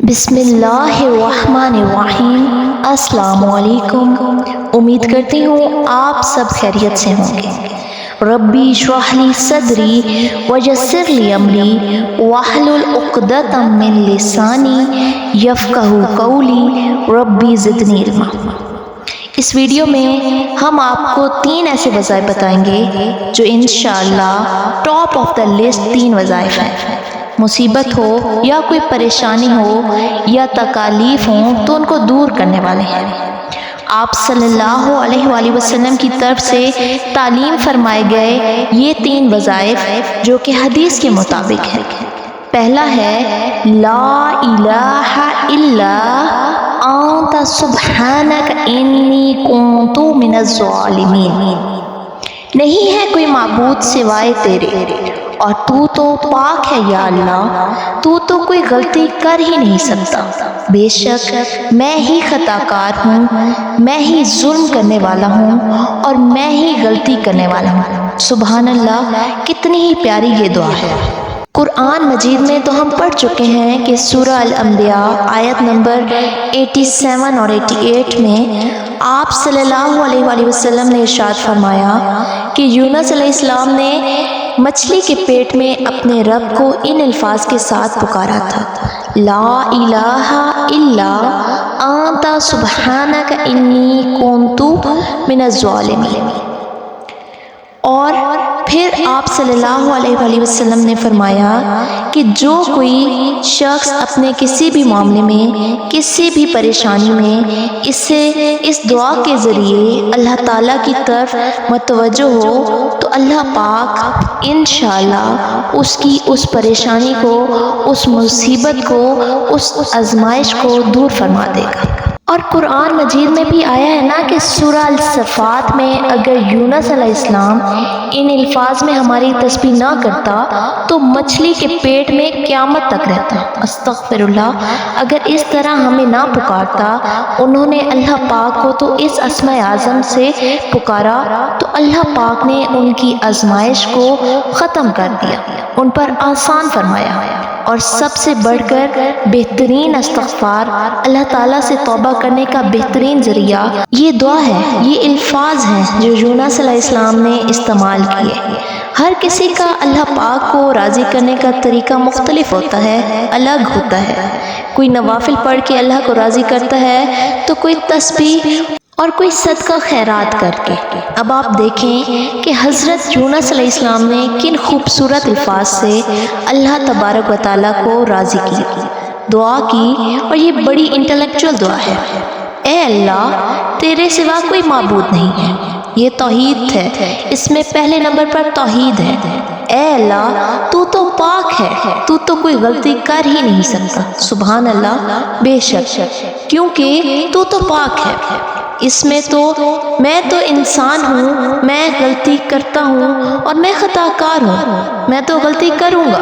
بسم اللہ الرحمن الرحیم۔ السلام علیکم۔ امید کرتی ہوں آپ سب خیریت سے ہوں گے۔ ربی اشرح لی صدری ویسر لی امری واحلل عقدۃ من لسانی یفقہوا قولی ربی زدنی علما۔ اس ویڈیو میں ہم آپ کو 3 ایسے وظائف بتائیں گے جو انشاءاللہ ٹاپ آف دا لسٹ 3 وظائف ہیں۔ مصیبت ہو یا کوئی پریشانی ہو یا تکالیف ہوں تو ان کو دور کرنے والے ہیں۔ آپ صلی اللہ علیہ وآلہ وسلم کی طرف سے تعلیم فرمائے گئے یہ 3 وظائف جو کہ حدیث کے مطابق ہے۔ پہلا ہے لا الہ الا انت سبحانک انی کنت من الظالمین۔ نہیں ہے کوئی معبود سوائے تیرے اور تو پاک ہے یا اللہ، تو کوئی غلطی کر ہی نہیں سکتا۔ بے شک میں ہی خطا کار ہوں، میں ہی ظلم کرنے والا ہوں اور میں ہی غلطی کرنے والا ہوں۔ سبحان اللہ، کتنی ہی پیاری یہ دعا ہے۔ قرآن مجید میں تو ہم پڑھ چکے ہیں کہ سورہ الانبیاء آیت نمبر 87 اور 88 میں آپ صلی اللہ علیہ وآلہ وسلم نے ارشاد فرمایا کہ یونس علیہ السلام نے مچھلی کے پیٹ میں اپنے رب کو ان الفاظ کے ساتھ پکارا تھا، لا الہ الا انت سبحانک انی کنت من الظالمین۔ اور پھر آپ صلی اللہ علیہ وآلہ وسلم نے فرمایا کہ جو کوئی شخص اپنے کسی بھی معاملے میں، کسی بھی پریشانی میں اس دعا کے ذریعے اللہ تعالیٰ کی طرف متوجہ ہو تو اللہ پاک انشاءاللہ اس کی اس پریشانی کو، اس مصیبت کو، اس آزمائش کو دور فرما دے گا۔ اور قرآن مجید میں بھی آیا ہے نا کہ سورہ الصفات میں اگر یونس علیہ السلام ان الفاظ میں ہماری تسبیح نہ کرتا تو مچھلی کے پیٹ میں قیامت تک رہتا۔ استغفر اللہ، اگر اس طرح ہمیں نہ پکارتا، انہوں نے اللہ پاک کو تو اس اسماء اعظم سے پکارا تو اللہ پاک نے ان کی آزمائش کو ختم کر دیا، ان پر آسان فرمایا۔ اور سب سے بڑھ کر بہترین استغفار، اللہ تعالیٰ سے توبہ کرنے کا بہترین ذریعہ یہ دعا ہے، یہ الفاظ ہیں جو یونس علیہ السلام نے استعمال کیے۔ ہر کسی کا اللہ پاک کو راضی کرنے کا طریقہ مختلف ہوتا ہے، الگ ہوتا ہے۔ کوئی نوافل پڑھ کے اللہ کو راضی کرتا ہے تو کوئی تسبیح اور کوئی صدقہ خیرات کر کے۔ اب آپ دیکھیں کہ حضرت یونس علیہ السلام نے کن خوبصورت الفاظ سے اللہ تبارک و تعالیٰ کو راضی کیا، دعا کی، اور یہ بڑی انٹلیکچوئل دعا ہے۔ اے اللہ، تیرے سوا کوئی معبود نہیں ہے، یہ توحید ہے، اس میں پہلے نمبر پر توحید ہے۔ اے اللہ، تو پاک ہے، تو کوئی غلطی کر ہی نہیں سکتا۔ سبحان اللہ، بے شک، کیونکہ تو پاک ہے۔ اس میں میں تو انسان ہوں، میں غلطی کرتا ہوں اور میں خطا کار ہوں، میں تو غلطی کروں گا۔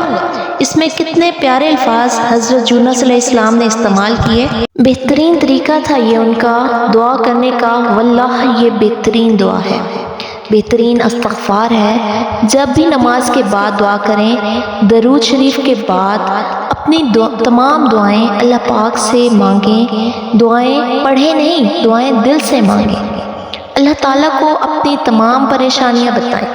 اس میں کتنے پیارے الفاظ حضرت یونس علیہ السلام نے استعمال کیے۔ بہترین طریقہ تھا یہ ان کا دعا کرنے کا، واللہ یہ بہترین دعا ہے، بہترین استغفار ہے۔ جب بھی نماز کے بعد دعا کریں، درود شریف کے بعد اپنی تمام دعائیں اللہ پاک سے مانگیں، دعائیں پڑھیں نہیں، دعائیں دل سے مانگیں۔ اللہ تعالیٰ کو اپنی تمام پریشانیاں بتائیں،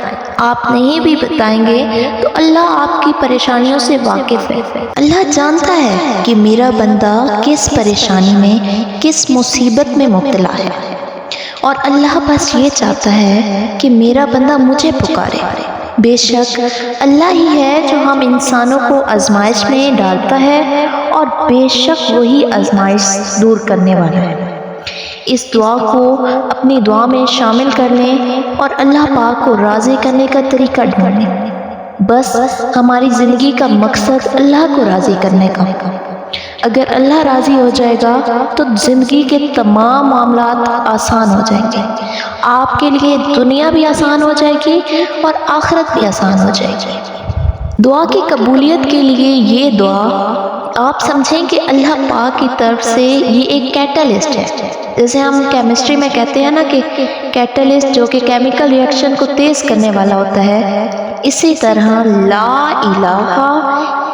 آپ نہیں بھی بتائیں گے تو اللہ آپ کی پریشانیوں سے واقف ہے۔ اللہ جانتا ہے کہ میرا بندہ کس پریشانی میں، کس مصیبت میں مبتلا ہے، اور اللہ بس یہ چاہتا ہے کہ میرا بندہ مجھے پکارے۔ بے شک اللہ ہی ہے جو ہم انسانوں کو آزمائش میں ڈالتا ہے، اور بے شک وہی آزمائش دور کرنے والا ہے۔ اس دعا کو اپنی دعا میں شامل کر لیں اور اللہ پاک کو راضی کرنے کا طریقہ ڈھونڈیں۔ بس ہماری زندگی کا مقصد اللہ کو راضی کرنے کا۔ اگر اللہ راضی ہو جائے گا تو زندگی کے تمام معاملات آسان ہو جائیں گے۔ آپ کے لیے دنیا بھی آسان ہو جائے گی اور آخرت بھی آسان ہو جائے گی۔ دعا کی قبولیت کے لیے یہ دعا آپ سمجھیں کہ اللہ پاک کی طرف سے یہ ایک کیٹلسٹ ہے۔ جیسے ہم کیمسٹری میں کہتے ہیں نا کہ کیٹلسٹ جو کہ کیمیکل ریئیکشن کو تیز کرنے والا ہوتا ہے، اسی طرح لا الہ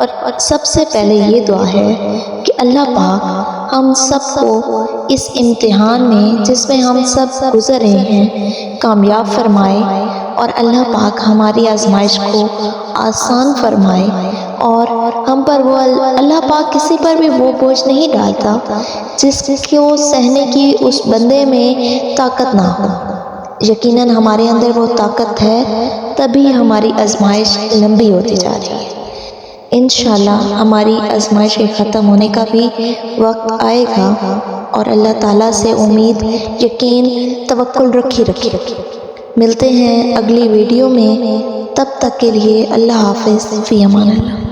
اور سب سے پہلے یہ دعا ہے کہ اللہ پاک ہم سب کو اس امتحان میں جس میں ہم سب گزر رہے ہیں کامیاب فرمائے، اور اللہ پاک ہماری آزمائش کو آسان فرمائے، اور ہم پر وہ اللہ پاک کسی پر بھی وہ بوجھ نہیں ڈالتا جس کو سہنے کی اس بندے میں طاقت نہ ہو۔ یقیناً ہمارے اندر وہ طاقت ہے، تبھی ہماری آزمائش لمبی ہوتی جا رہی ہے۔ انشاءاللہ ہماری آزمائش کے ختم ہونے کا بھی وقت آئے گا، اور اللہ تعالیٰ سے امید، یقین، توکل رکھی ملتے ہیں اگلی ویڈیو میں۔ تب تک کے لیے اللہ حافظ، فی امان اللہ۔